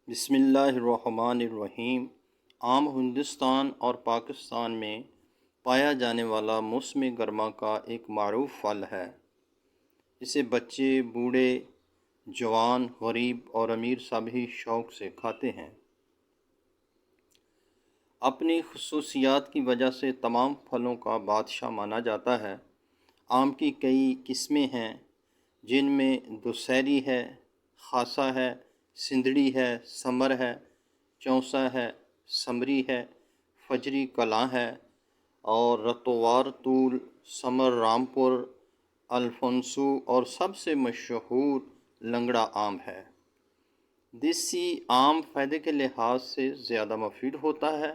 بسم اللہ الرحمن الرحیم۔ عام ہندوستان اور پاکستان میں پایا جانے والا موسم گرما کا ایک معروف پھل ہے۔ اسے بچے، بوڑھے، جوان، غریب اور امیر سبھی شوق سے کھاتے ہیں۔ اپنی خصوصیات کی وجہ سے تمام پھلوں کا بادشاہ مانا جاتا ہے۔ آم کی کئی قسمیں ہیں، جن میں دسہری ہے، خاصا ہے، سندڑی ہے، سمر ہے، چونسا ہے، سمری ہے، فجری کلاں ہے اور رتوار طول، سمر رامپور، الفونسو اور سب سے مشہور لنگڑا آم ہے۔ دیسی آم فائدے کے لحاظ سے زیادہ مفید ہوتا ہے۔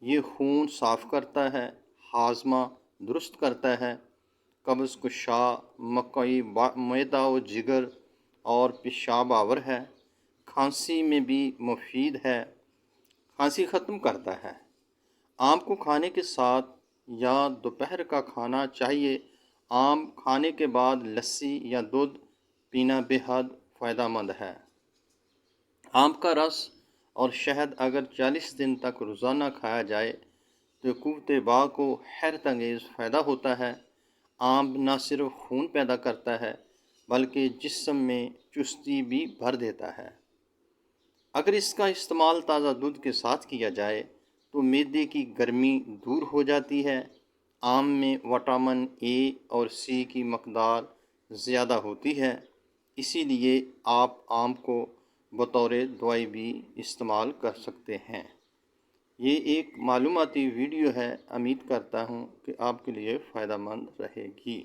یہ خون صاف کرتا ہے، ہاضمہ درست کرتا ہے، قبض کشا، مکئی معدہ و جگر اور پیشاب آور ہے، کھانسی میں بھی مفید ہے، کھانسی ختم کرتا ہے۔ آم کو کھانے کے ساتھ یا دوپہر کا کھانا چاہیے۔ آم کھانے کے بعد لسی یا دودھ پینا بے حد فائدہ مند ہے۔ آم کا رس اور شہد اگر 40 دن تک روزانہ کھایا جائے تو قوت باء کو حیرت انگیز فائدہ ہوتا ہے۔ آم نہ صرف خون پیدا کرتا ہے بلکہ جسم میں چستی بھی بھر دیتا ہے۔ اگر اس کا استعمال تازہ دودھ کے ساتھ کیا جائے تو معدے کی گرمی دور ہو جاتی ہے۔ آم میں وٹامن اے اور سی کی مقدار زیادہ ہوتی ہے، اسی لیے آپ آم کو بطور دوائی بھی استعمال کر سکتے ہیں۔ یہ ایک معلوماتی ویڈیو ہے، امید کرتا ہوں کہ آپ کے لیے فائدہ مند رہے گی۔